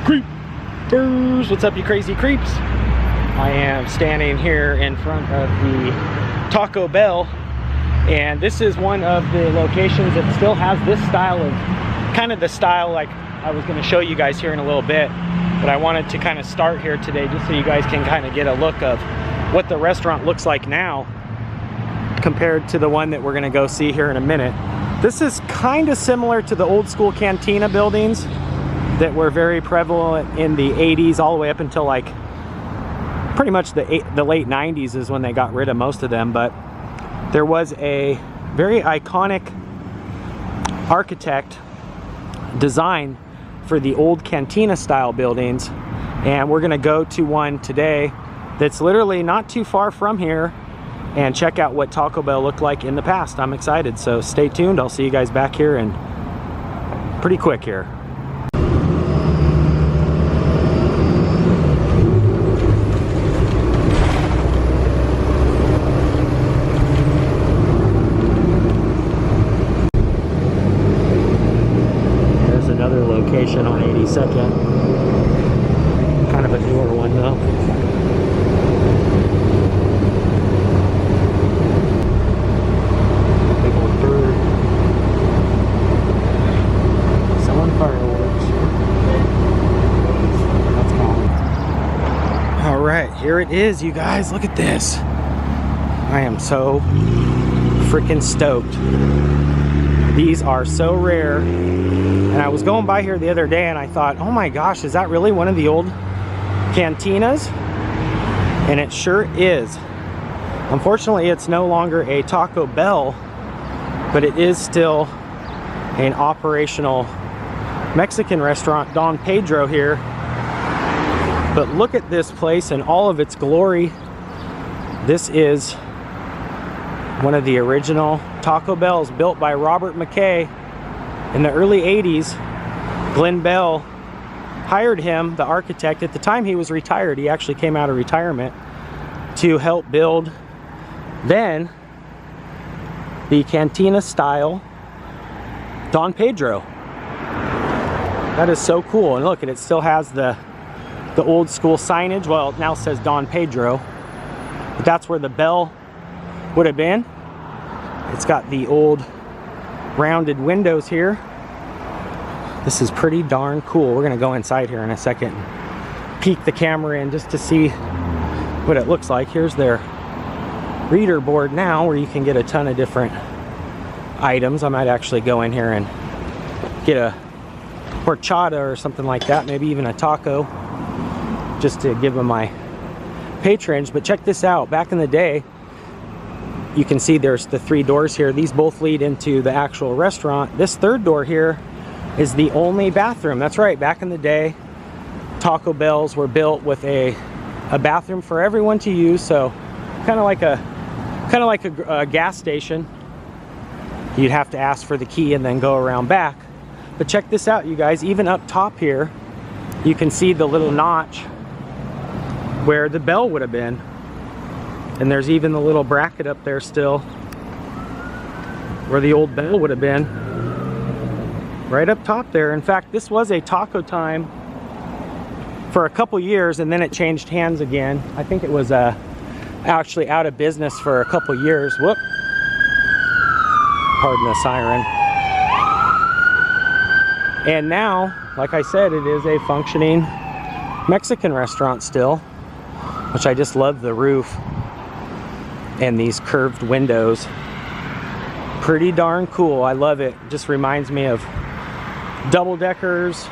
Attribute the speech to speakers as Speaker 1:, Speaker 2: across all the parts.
Speaker 1: Creepers! What's up, you crazy creeps? I am standing here in front of the Taco Bell, and this is one of the locations that still has this style of, kind of the style like I was going to show you guys here in a little bit, but I wanted to kind of start here today just so you guys can kind of get a look of what the restaurant looks like now compared to the one that we're going to go see here in a minute. This is kind of similar to the old school Cantina buildings that were very prevalent in the 80s all the way up until like pretty much the late 90s is when they got rid of most of them. But there was a very iconic architect design for the old Cantina style buildings, and we're gonna go to one today that's literally not too far from here and check out what Taco Bell looked like in the past. I'm excited, so stay tuned. I'll see you guys back here and pretty quick here. Location on 82nd, kind of a newer one though. Big old bird selling fireworks. That's cool. All right, here it is, you guys. Look at this. I am so freaking stoked. These are so rare, and I was going by here the other day and I thought, oh my gosh, is that really one of the old cantinas? And it sure is. Unfortunately, it's no longer a Taco Bell, but it is still an operational Mexican restaurant, Don Pedro here. But look at this place in all of its glory. This is one of the original Taco Bells built by Robert McKay in the early 80s. Glenn Bell hired him, the architect. At the time he was retired, he actually came out of retirement to help build then the Cantina style Don Pedro. That is so cool. And look, and it still has the old school signage. Well, it now says Don Pedro, but that's where the bell would have been. It's got the old rounded windows here. This is pretty darn cool. We're gonna go inside here in a second and peek the camera in just to see what it looks like. Here's their reader board now, where you can get a ton of different items. I might actually go in here and get a horchata or something like that, maybe even a taco, just to give them my patronage. But check this out. Back in the day, you can see there's the 3 doors here. These both lead into the actual restaurant. This third door here is the only bathroom. That's right, back in the day, Taco Bells were built with a bathroom for everyone to use. So kind of like a gas station. You'd have to ask for the key and then go around back. But check this out, you guys. Even up top here, you can see the little notch where the bell would have been. And there's even the little bracket up there still where the old bell would have been, right up top there. In fact, this was a Taco Time for a couple years, and then it changed hands again. I think it was actually out of business for a couple years. Whoop. Pardon the siren. And now, like I said, it is a functioning Mexican restaurant still, which I just love the roof and these curved windows. Pretty darn cool. I love it. Just reminds me of double deckers,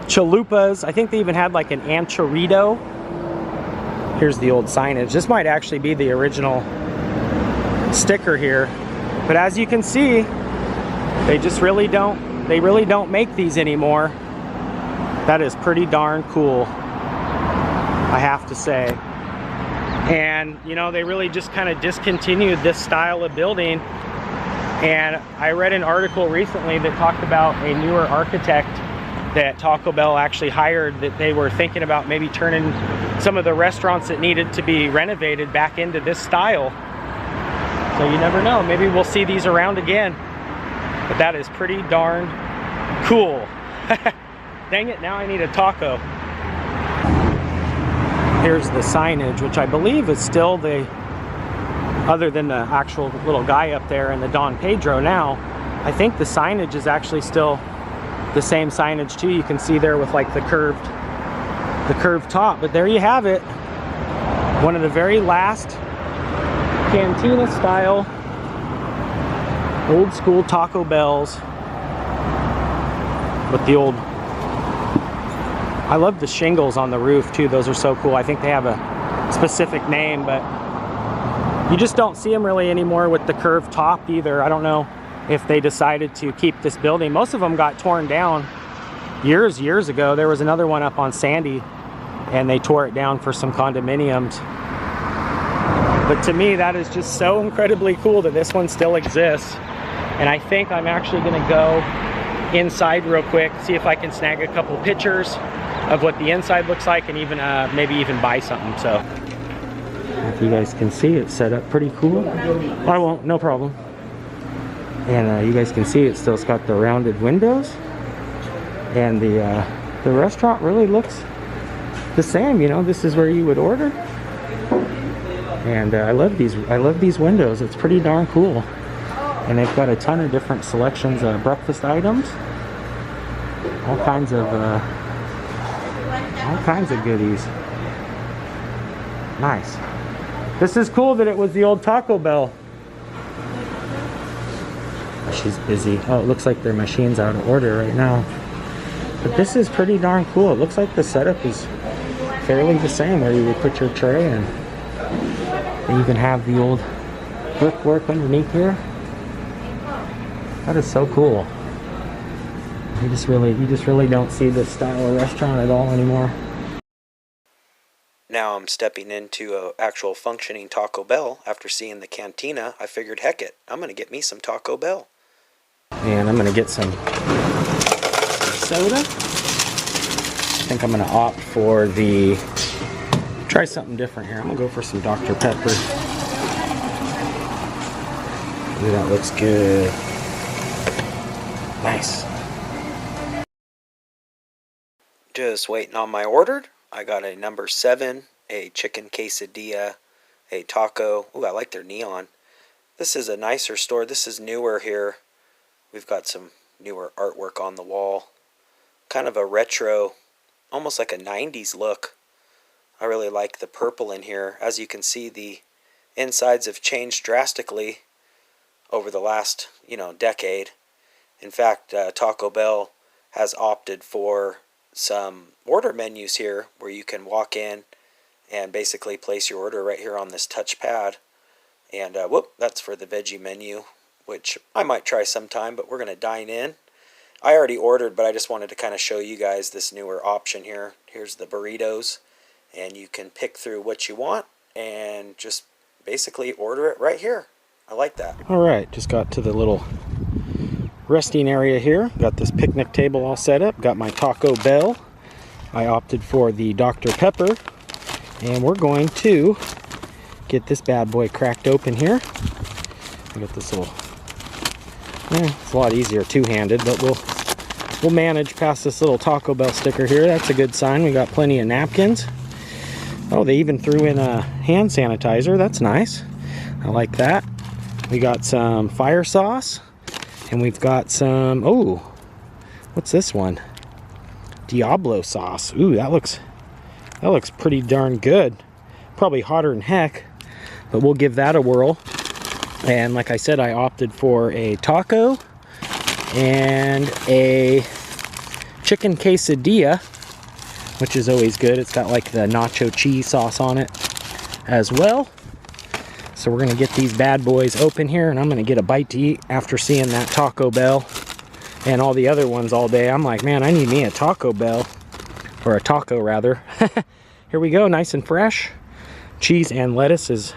Speaker 1: chalupas. I think they even had like an anchorito. Here's the old signage. This might actually be the original sticker here, but as you can see, they really don't make these anymore. That is pretty darn cool, I have to say. And you know, they really just kind of discontinued this style of building. And I read an article recently that talked about a newer architect that Taco Bell actually hired, that they were thinking about maybe turning some of the restaurants that needed to be renovated back into this style. So you never know, maybe we'll see these around again. But that is pretty darn cool. Dang it, now I need a taco. Here's the signage, which I believe is still the, other than the actual little guy up there and the Don Pedro now, I think the signage is actually still the same signage too. You can see there with like the curved top, but there you have it. One of the very last Cantina style old school Taco Bells with the old, I love the shingles on the roof too. Those are so cool. I think they have a specific name, but you just don't see them really anymore with the curved top either. I don't know if they decided to keep this building. Most of them got torn down years ago. There was another one up on Sandy and they tore it down for some condominiums. But to me, that is just so incredibly cool that this one still exists. And I think I'm actually gonna go inside real quick, see if I can snag a couple pictures of what the inside looks like, and even maybe even buy something. So if you guys can see, it's set up pretty cool. I won't, no problem. And you guys can see it's still got the rounded windows, and the restaurant really looks the same. You know, this is where you would order. And I love these windows. It's pretty darn cool. And they've got a ton of different selections of breakfast items, all kinds of goodies. Nice. This is cool that it was the old Taco Bell. She's busy. Oh, it looks like their machine's out of order right now. But this is pretty darn cool. It looks like the setup is fairly the same, where you would put your tray and you can have the old brickwork underneath here. That is so cool. You just really don't see this style of restaurant at all anymore.
Speaker 2: Now I'm stepping into an actual functioning Taco Bell. After seeing the Cantina, I figured, heck it, I'm gonna get me some Taco Bell.
Speaker 1: And I'm gonna get some soda. I think I'm gonna opt for the, try something different here. I'm gonna go for some Dr. Pepper. Ooh, that looks good. Nice.
Speaker 2: Just waiting on my order. I got a number 7, a chicken quesadilla, a taco. Ooh, I like their neon. This is a nicer store. This is newer here. We've got some newer artwork on the wall. Kind of a retro, almost like a 90s look. I really like the purple in here. As you can see, the insides have changed drastically over the last, decade. In fact, Taco Bell has opted for some order menus here where you can walk in and basically place your order right here on this touchpad. And whoop, that's for the veggie menu, which I might try sometime, but we're going to dine in. I already ordered, but I just wanted to kind of show you guys this newer option here. Here's the burritos, and you can pick through what you want and just basically order it right here. I like that.
Speaker 1: All right, just got to the little resting area here. Got this picnic table all set up. Got my Taco Bell. I opted for the Dr. Pepper, and we're going to get this bad boy cracked open here. I got this little, it's a lot easier two-handed, but we'll manage past this little Taco Bell sticker here. That's a good sign. We got plenty of napkins. Oh, they even threw in a hand sanitizer. That's nice. I like that. We got some fire sauce. And we've got some, oh, what's this one? Diablo sauce. Ooh, that looks pretty darn good. Probably hotter than heck, but we'll give that a whirl. And like I said, I opted for a taco and a chicken quesadilla, which is always good. It's got like the nacho cheese sauce on it as well. So we're gonna get these bad boys open here, and I'm gonna get a bite to eat after seeing that Taco Bell and all the other ones all day. I'm like, man, I need me a Taco Bell, or a taco rather. Here we go, nice and fresh. Cheese and lettuce is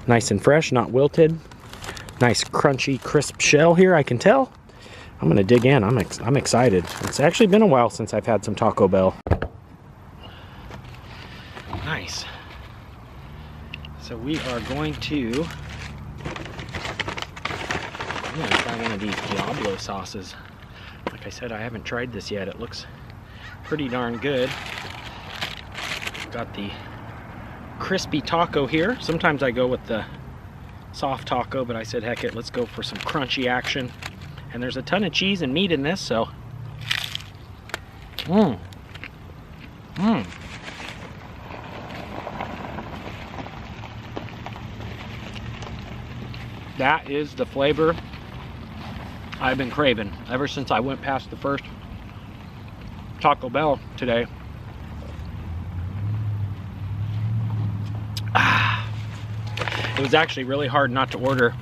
Speaker 1: nice and fresh, not wilted. Nice crunchy, crisp shell here, I can tell. I'm gonna dig in. I'm excited. It's actually been a while since I've had some Taco Bell. Nice. So we are going to, I'm gonna try one of these Diablo sauces. Like I said, I haven't tried this yet. It looks pretty darn good. Got the crispy taco here. Sometimes I go with the soft taco, but I said, heck it, let's go for some crunchy action. And there's a ton of cheese and meat in this, so. That is the flavor I've been craving ever since I went past the first Taco Bell today. It was actually really hard not to order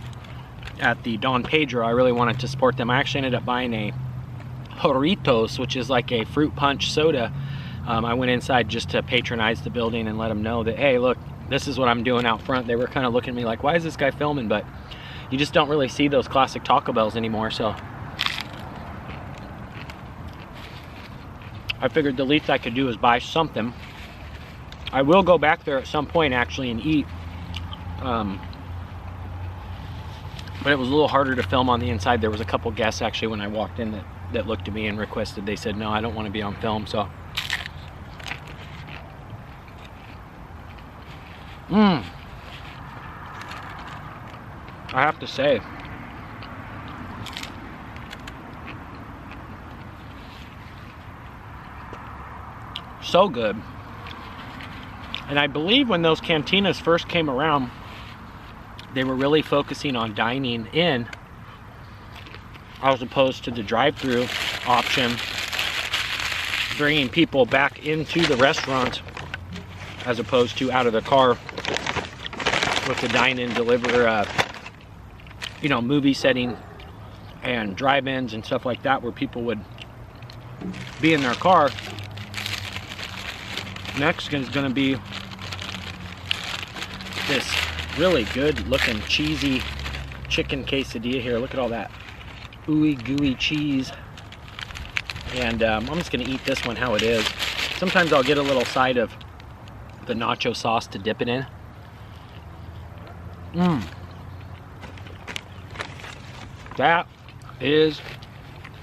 Speaker 1: at the Don Pedro. I really wanted to support them. I actually ended up buying a Jarritos, which is like a fruit punch soda. I went inside just to patronize the building and let them know that, hey, look, this is what I'm doing out front. They were kind of looking at me like, why is this guy filming? But you just don't really see those classic Taco Bells anymore, so I figured the least I could do is buy something. I will go back there at some point actually and eat, but it was a little harder to film on the inside. There was a couple guests actually when I walked in that looked at me and requested, they said, no, I don't want to be on film, so. I have to say, so good. And I believe when those cantinas first came around, they were really focusing on dining in as opposed to the drive-through option, bringing people back into the restaurant as opposed to out of the car with the dine-in deliver, you know, movie setting and drive-ins and stuff like that, where people would be in their car. Next is going to be this really good looking cheesy chicken quesadilla here. Look at all that ooey gooey cheese. And I'm just going to eat this one how it is. Sometimes I'll get a little side of the nacho sauce to dip it in. That is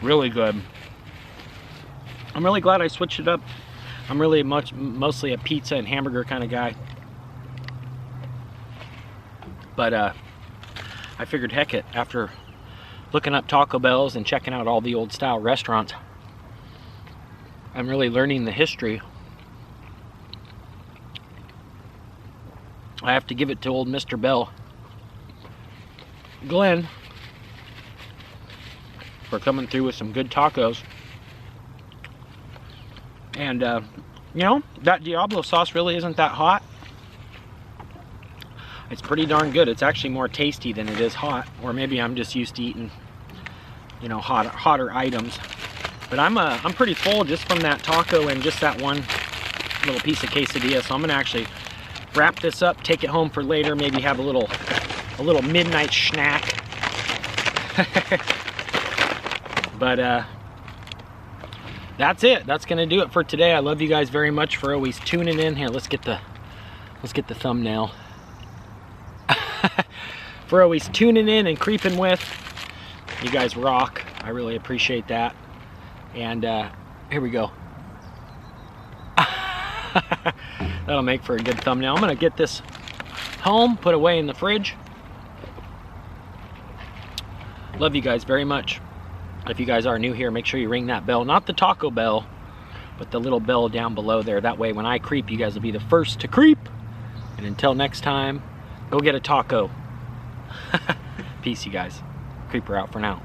Speaker 1: really good. I'm really glad I switched it up. I'm really mostly a pizza and hamburger kind of guy. But I figured, heck it, after looking up Taco Bells and checking out all the old style restaurants, I'm really learning the history. I have to give it to old Mr. Bell, Glenn, for coming through with some good tacos. And you know, that Diablo sauce really isn't that hot. It's pretty darn good. It's actually more tasty than it is hot, or maybe I'm just used to eating, you know, hotter items. But I'm pretty full just from that taco and just that one little piece of quesadilla. So I'm gonna actually wrap this up, take it home for later, maybe have a little midnight snack. But that's it. That's gonna do it for today. I love you guys very much for always tuning in. Here, let's get the thumbnail. For always tuning in and creeping with. You guys rock. I really appreciate that. And here we go. That'll make for a good thumbnail. I'm gonna get this home, put away in the fridge. Love you guys very much. If you guys are new here, make sure you ring that bell. Not the Taco Bell, but the little bell down below there. That way when I creep, you guys will be the first to creep. And until next time, go get a taco. Peace, you guys. Creeper out for now.